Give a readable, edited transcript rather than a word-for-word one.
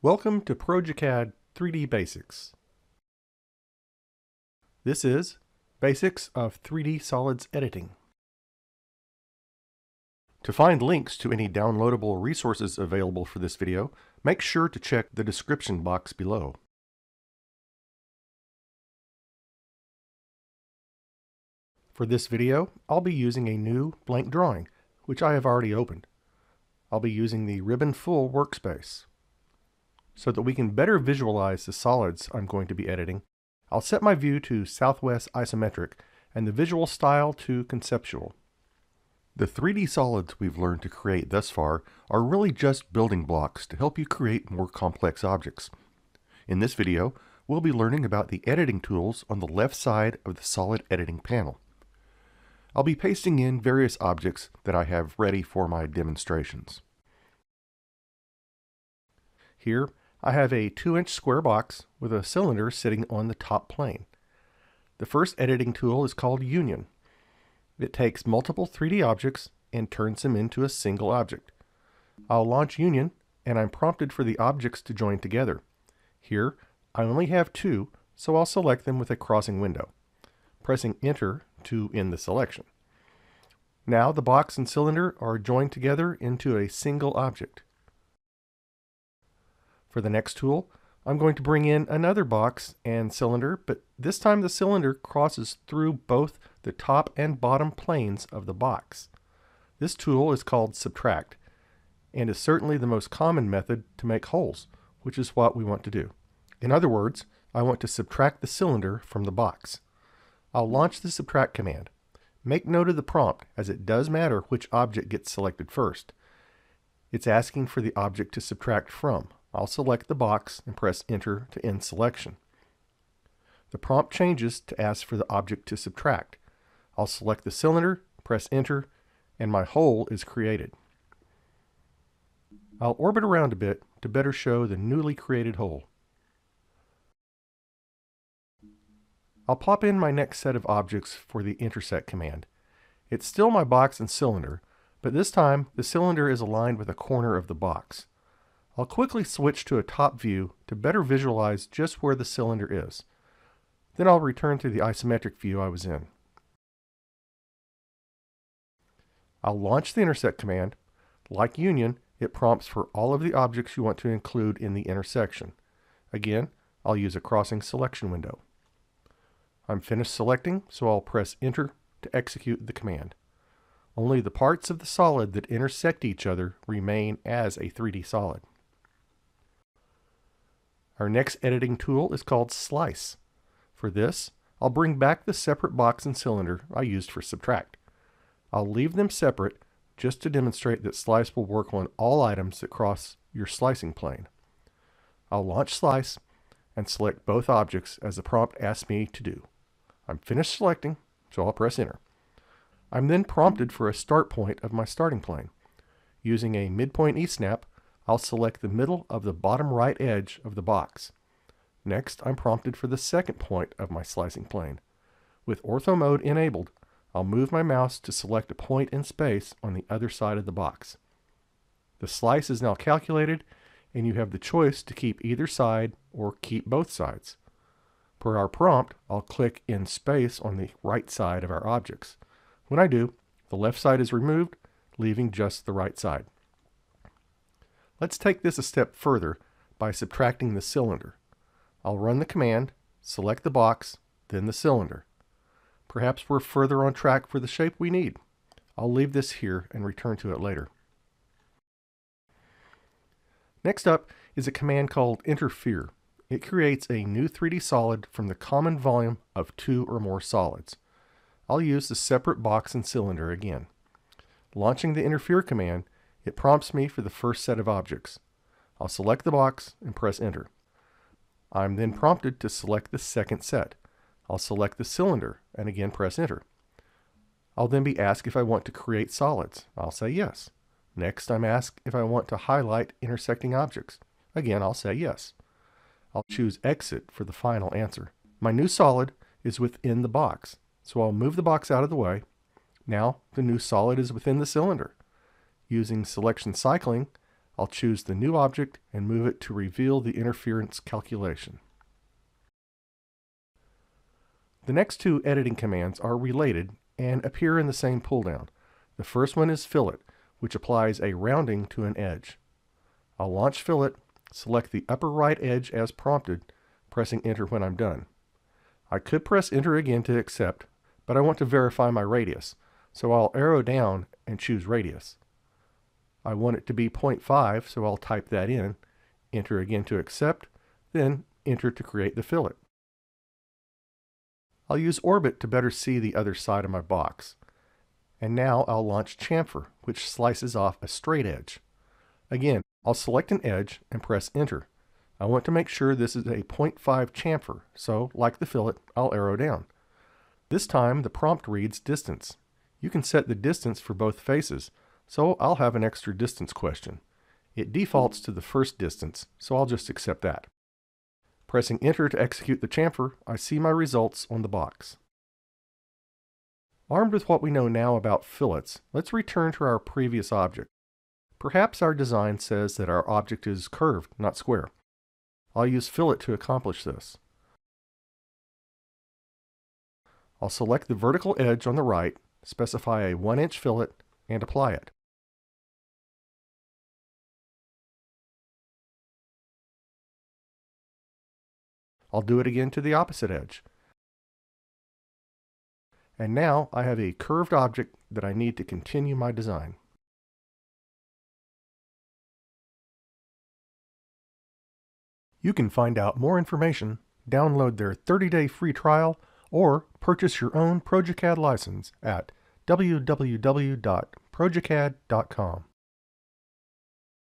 Welcome to progeCAD 3D Basics. This is Basics of 3D Solids Editing. To find links to any downloadable resources available for this video, make sure to check the description box below. For this video, I'll be using a new blank drawing, which I have already opened. I'll be using the Ribbon Full workspace. So that we can better visualize the solids I'm going to be editing, I'll set my view to Southwest Isometric and the visual style to Conceptual. The 3D solids we've learned to create thus far are really just building blocks to help you create more complex objects. In this video, we'll be learning about the editing tools on the left side of the solid editing panel. I'll be pasting in various objects that I have ready for my demonstrations. Here, I have a 2-inch square box with a cylinder sitting on the top plane. The first editing tool is called Union. It takes multiple 3D objects and turns them into a single object. I'll launch Union, and I'm prompted for the objects to join together. Here, I only have 2, so I'll select them with a crossing window, pressing Enter to end the selection. Now the box and cylinder are joined together into a single object. For the next tool, I'm going to bring in another box and cylinder, but this time the cylinder crosses through both the top and bottom planes of the box. This tool is called Subtract, and is certainly the most common method to make holes, which is what we want to do. In other words, I want to subtract the cylinder from the box. I'll launch the Subtract command. Make note of the prompt, as it does matter which object gets selected first. It's asking for the object to subtract from. I'll select the box and press Enter to end selection. The prompt changes to ask for the object to subtract. I'll select the cylinder, press Enter, and my hole is created. I'll orbit around a bit to better show the newly created hole. I'll pop in my next set of objects for the Intersect command. It's still my box and cylinder, but this time the cylinder is aligned with a corner of the box. I'll quickly switch to a top view to better visualize just where the cylinder is. Then I'll return to the isometric view I was in. I'll launch the Intersect command. Like Union, it prompts for all of the objects you want to include in the intersection. Again, I'll use a crossing selection window. I'm finished selecting, so I'll press Enter to execute the command. Only the parts of the solid that intersect each other remain as a 3D solid. Our next editing tool is called Slice. For this, I'll bring back the separate box and cylinder I used for Subtract. I'll leave them separate just to demonstrate that Slice will work on all items that cross your slicing plane. I'll launch Slice and select both objects as the prompt asks me to do. I'm finished selecting, so I'll press Enter. I'm then prompted for a start point of my starting plane. Using a midpoint E-snap, I'll select the middle of the bottom right edge of the box. Next, I'm prompted for the second point of my slicing plane. With ortho mode enabled, I'll move my mouse to select a point in space on the other side of the box. The slice is now calculated, and you have the choice to keep either side or keep both sides. Per our prompt, I'll click in space on the right side of our objects. When I do, the left side is removed, leaving just the right side. Let's take this a step further by subtracting the cylinder. I'll run the command, select the box, then the cylinder. Perhaps we're further on track for the shape we need. I'll leave this here and return to it later. Next up is a command called Interfere. It creates a new 3D solid from the common volume of 2 or more solids. I'll use the separate box and cylinder again. Launching the Interfere command, it prompts me for the first set of objects. I'll select the box and press Enter. I'm then prompted to select the second set. I'll select the cylinder and again press Enter. I'll then be asked if I want to create solids. I'll say yes. Next, I'm asked if I want to highlight intersecting objects. Again, I'll say yes. I'll choose Exit for the final answer. My new solid is within the box, so I'll move the box out of the way. Now, the new solid is within the cylinder. Using selection cycling, I'll choose the new object and move it to reveal the interference calculation. The next two editing commands are related and appear in the same pull-down. The first one is Fillet, which applies a rounding to an edge. I'll launch Fillet, select the upper right edge as prompted, pressing Enter when I'm done. I could press Enter again to accept, but I want to verify my radius, so I'll arrow down and choose Radius. I want it to be 0.5, so I'll type that in, Enter again to accept, then Enter to create the fillet. I'll use Orbit to better see the other side of my box. And now I'll launch Chamfer, which slices off a straight edge. Again, I'll select an edge and press Enter. I want to make sure this is a 0.5 chamfer, so like the fillet, I'll arrow down. This time the prompt reads distance. You can set the distance for both faces, so I'll have an extra distance question. It defaults to the first distance, so I'll just accept that. Pressing Enter to execute the chamfer, I see my results on the box. Armed with what we know now about fillets, let's return to our previous object. Perhaps our design says that our object is curved, not square. I'll use Fillet to accomplish this. I'll select the vertical edge on the right, specify a 1-inch fillet, and apply it. I'll do it again to the opposite edge. And now I have a curved object that I need to continue my design. You can find out more information, download their 30-day free trial, or purchase your own progeCAD license at www.progecad.com.